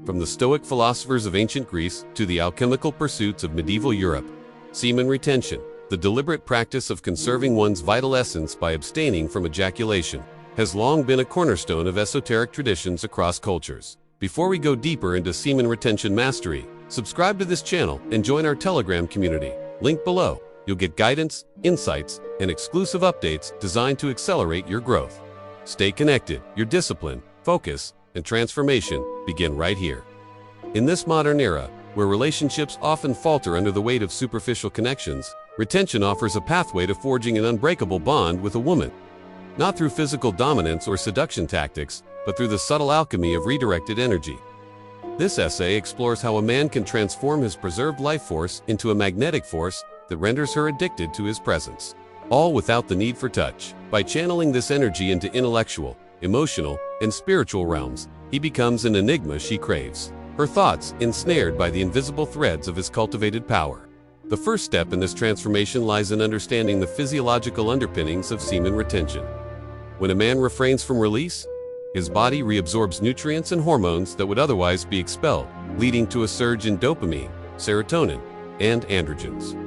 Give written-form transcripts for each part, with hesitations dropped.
From the Stoic philosophers of ancient Greece to the alchemical pursuits of medieval Europe, semen retention, the deliberate practice of conserving one's vital essence by abstaining from ejaculation, has long been a cornerstone of esoteric traditions across cultures. Before we go deeper into semen retention mastery, subscribe to this channel and join our Telegram community. Link below. You'll get guidance, insights, and exclusive updates designed to accelerate your growth. Stay connected. Your discipline, focus, and transformation begin right here. In this modern era, where relationships often falter under the weight of superficial connections, retention offers a pathway to forging an unbreakable bond with a woman. Not through physical dominance or seduction tactics, but through the subtle alchemy of redirected energy. This essay explores how a man can transform his preserved life force into a magnetic force that renders her addicted to his presence, all without the need for touch. By channeling this energy into intellectual, emotional, and spiritual realms, he becomes an enigma she craves, her thoughts ensnared by the invisible threads of his cultivated power. The first step in this transformation lies in understanding the physiological underpinnings of semen retention. When a man refrains from release, his body reabsorbs nutrients and hormones that would otherwise be expelled, leading to a surge in dopamine, serotonin, and androgens.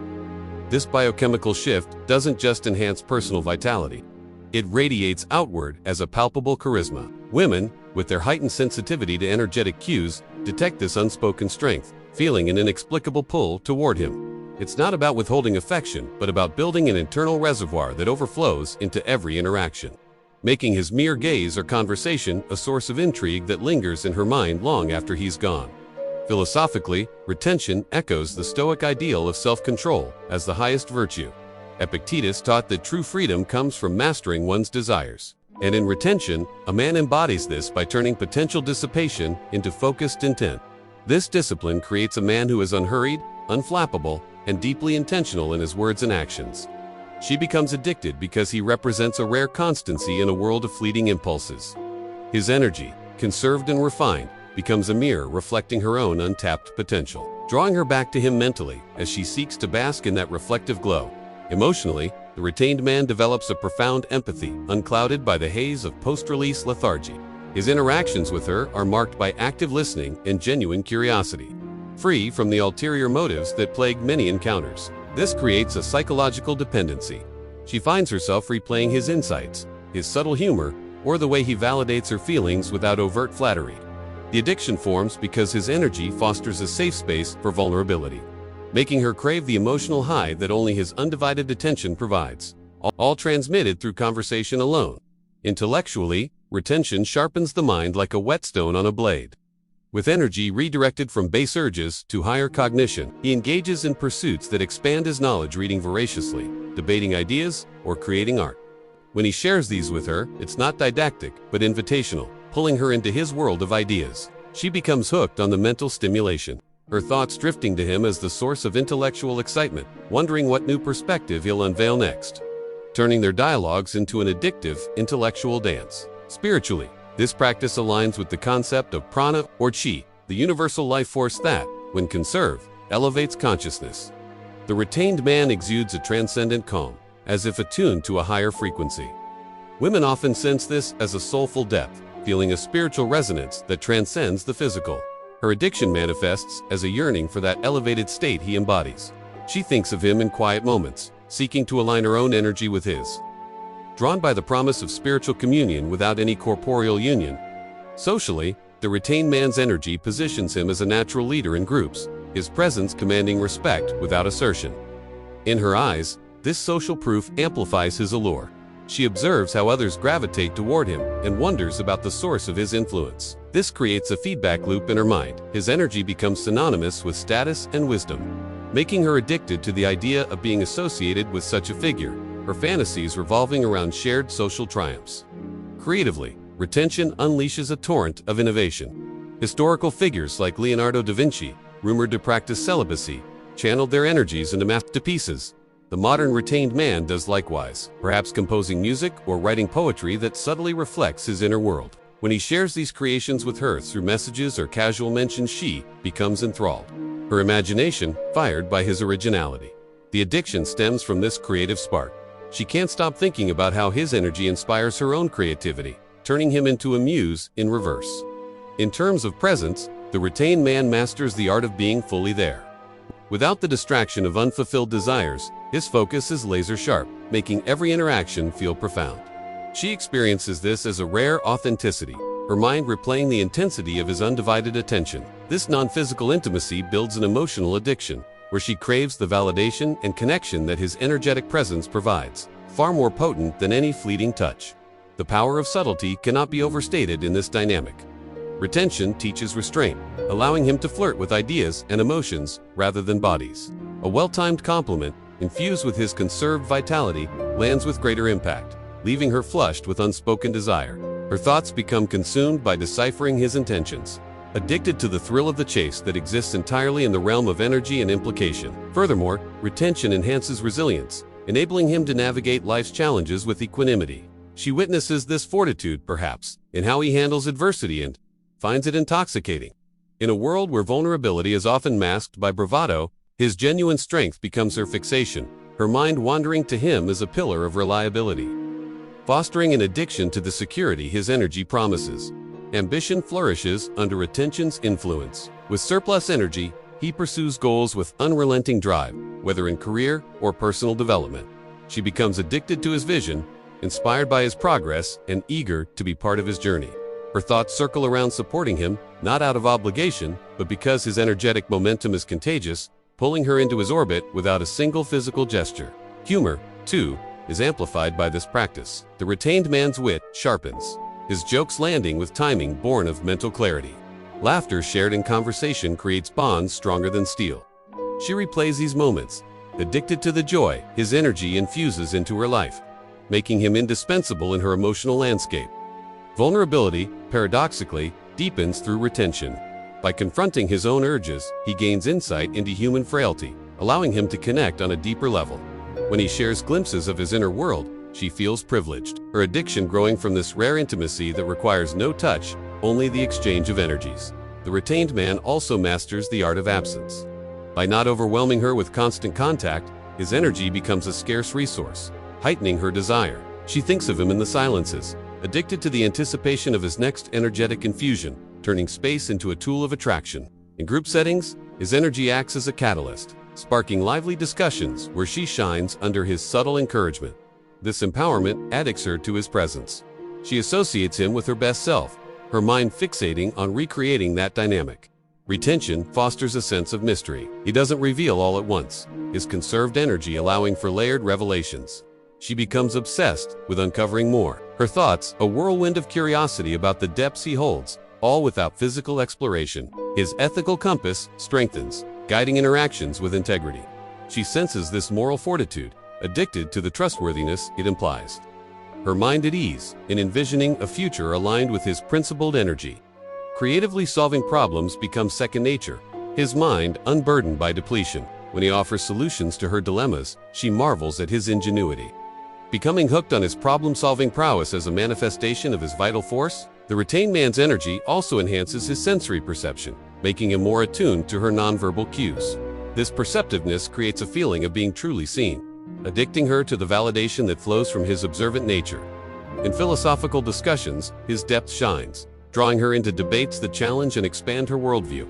This biochemical shift doesn't just enhance personal vitality. It radiates outward as a palpable charisma. Women, with their heightened sensitivity to energetic cues, detect this unspoken strength, feeling an inexplicable pull toward him. It's not about withholding affection, but about building an internal reservoir that overflows into every interaction, making his mere gaze or conversation a source of intrigue that lingers in her mind long after he's gone. Philosophically, retention echoes the Stoic ideal of self-control as the highest virtue. Epictetus taught that true freedom comes from mastering one's desires. And in retention, a man embodies this by turning potential dissipation into focused intent. This discipline creates a man who is unhurried, unflappable, and deeply intentional in his words and actions. She becomes addicted because he represents a rare constancy in a world of fleeting impulses. His energy, conserved and refined, becomes a mirror reflecting her own untapped potential, drawing her back to him mentally as she seeks to bask in that reflective glow. Emotionally, the retained man develops a profound empathy, unclouded by the haze of post-release lethargy. His interactions with her are marked by active listening and genuine curiosity, free from the ulterior motives that plague many encounters. This creates a psychological dependency. She finds herself replaying his insights, his subtle humor, or the way he validates her feelings without overt flattery. The addiction forms because his energy fosters a safe space for vulnerability, making her crave the emotional high that only his undivided attention provides, all transmitted through conversation alone. Intellectually, retention sharpens the mind like a whetstone on a blade. With energy redirected from base urges to higher cognition, he engages in pursuits that expand his knowledge, reading voraciously, debating ideas, or creating art. When he shares these with her, it's not didactic, but invitational, pulling her into his world of ideas. She becomes hooked on the mental stimulation, her thoughts drifting to him as the source of intellectual excitement, wondering what new perspective he'll unveil next, turning their dialogues into an addictive, intellectual dance. Spiritually, this practice aligns with the concept of prana or chi, the universal life force that, when conserved, elevates consciousness. The retained man exudes a transcendent calm, as if attuned to a higher frequency. Women often sense this as a soulful depth, feeling a spiritual resonance that transcends the physical. Her addiction manifests as a yearning for that elevated state he embodies. She thinks of him in quiet moments, seeking to align her own energy with his. Drawn by the promise of spiritual communion without any corporeal union. Socially, the retained man's energy positions him as a natural leader in groups, his presence commanding respect without assertion. In her eyes, this social proof amplifies his allure. She observes how others gravitate toward him and wonders about the source of his influence. This creates a feedback loop in her mind. His energy becomes synonymous with status and wisdom, making her addicted to the idea of being associated with such a figure, her fantasies revolving around shared social triumphs. Creatively, retention unleashes a torrent of innovation. Historical figures like Leonardo da Vinci, rumored to practice celibacy, channeled their energies into masterpieces. The modern retained man does likewise, perhaps composing music or writing poetry that subtly reflects his inner world. When he shares these creations with her through messages or casual mentions, she becomes enthralled, her imagination fired by his originality. The addiction stems from this creative spark. She can't stop thinking about how his energy inspires her own creativity, turning him into a muse in reverse. In terms of presence, The retained man masters the art of being fully there. Without the distraction of unfulfilled desires, his focus is laser sharp, making every interaction feel profound. She experiences this as a rare authenticity, her mind replaying the intensity of his undivided attention. This non-physical intimacy builds an emotional addiction, where she craves the validation and connection that his energetic presence provides, far more potent than any fleeting touch. The power of subtlety cannot be overstated in this dynamic. Retention teaches restraint, allowing him to flirt with ideas and emotions rather than bodies. A well-timed compliment, infused with his conserved vitality, lands with greater impact, leaving her flushed with unspoken desire. Her thoughts become consumed by deciphering his intentions, addicted to the thrill of the chase that exists entirely in the realm of energy and implication. Furthermore, retention enhances resilience, enabling him to navigate life's challenges with equanimity. She witnesses this fortitude, perhaps, in how he handles adversity and finds it intoxicating. In a world where vulnerability is often masked by bravado, his genuine strength becomes her fixation, her mind wandering to him as a pillar of reliability, fostering an addiction to the security his energy promises. Ambition flourishes under retention's influence. With surplus energy, he pursues goals with unrelenting drive, whether in career or personal development. She becomes addicted to his vision, inspired by his progress, and eager to be part of his journey. Her thoughts circle around supporting him, not out of obligation, but because his energetic momentum is contagious, pulling her into his orbit without a single physical gesture. Humor, too, is amplified by this practice. The retained man's wit sharpens, his jokes landing with timing born of mental clarity. Laughter shared in conversation creates bonds stronger than steel. She replays these moments, addicted to the joy his energy infuses into her life, making him indispensable in her emotional landscape. Vulnerability, paradoxically, deepens through retention. By confronting his own urges, he gains insight into human frailty, allowing him to connect on a deeper level. When he shares glimpses of his inner world, she feels privileged, her addiction growing from this rare intimacy that requires no touch, only the exchange of energies. The retained man also masters the art of absence. By not overwhelming her with constant contact, his energy becomes a scarce resource, heightening her desire. She thinks of him in the silences, addicted to the anticipation of his next energetic infusion, turning space into a tool of attraction. In group settings, his energy acts as a catalyst, sparking lively discussions where she shines under his subtle encouragement. This empowerment addicts her to his presence. She associates him with her best self, her mind fixating on recreating that dynamic. Retention fosters a sense of mystery. He doesn't reveal all at once, his conserved energy allowing for layered revelations. She becomes obsessed with uncovering more. Her thoughts, a whirlwind of curiosity about the depths he holds, all without physical exploration. His ethical compass strengthens, guiding interactions with integrity. She senses this moral fortitude, addicted to the trustworthiness it implies. Her mind at ease, in envisioning a future aligned with his principled energy. Creatively solving problems becomes second nature, his mind unburdened by depletion. When he offers solutions to her dilemmas, she marvels at his ingenuity. Becoming hooked on his problem-solving prowess as a manifestation of his vital force, the retained man's energy also enhances his sensory perception, making him more attuned to her nonverbal cues. This perceptiveness creates a feeling of being truly seen, addicting her to the validation that flows from his observant nature. In philosophical discussions, his depth shines, drawing her into debates that challenge and expand her worldview.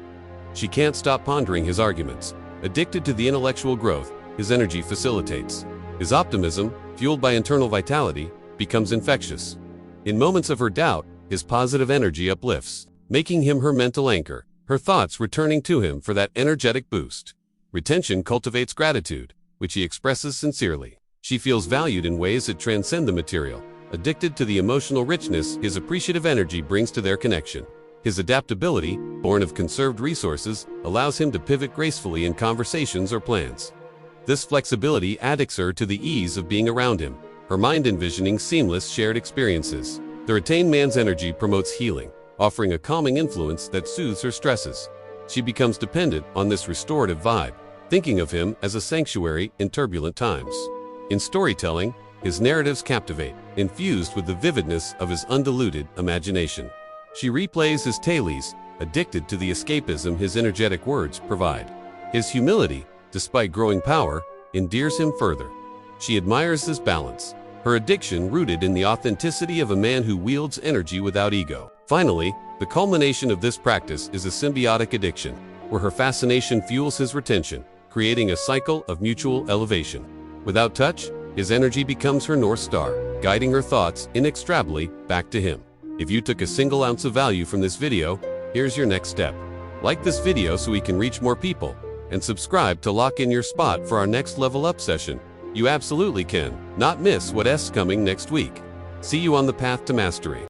She can't stop pondering his arguments. Addicted to the intellectual growth his energy facilitates. His optimism, fueled by internal vitality, becomes infectious. In moments of her doubt, his positive energy uplifts, making him her mental anchor, her thoughts returning to him for that energetic boost. Retention cultivates gratitude, which he expresses sincerely. She feels valued in ways that transcend the material, addicted to the emotional richness his appreciative energy brings to their connection. His adaptability, born of conserved resources, allows him to pivot gracefully in conversations or plans. This flexibility addicts her to the ease of being around him, her mind envisioning seamless shared experiences. The retained man's energy promotes healing, offering a calming influence that soothes her stresses. She becomes dependent on this restorative vibe, thinking of him as a sanctuary in turbulent times. In storytelling, his narratives captivate, infused with the vividness of his undiluted imagination. She replays his tales, addicted to the escapism his energetic words provide. His humility, despite growing power, endears him further. She admires this balance, her addiction rooted in the authenticity of a man who wields energy without ego. Finally, the culmination of this practice is a symbiotic addiction, where her fascination fuels his retention, creating a cycle of mutual elevation. Without touch, his energy becomes her North Star, guiding her thoughts inextricably back to him. If you took a single ounce of value from this video, here's your next step. Like this video so we can reach more people, and subscribe to lock in your spot for our next level up session. You absolutely can not miss what's coming next week. See you on the path to mastery.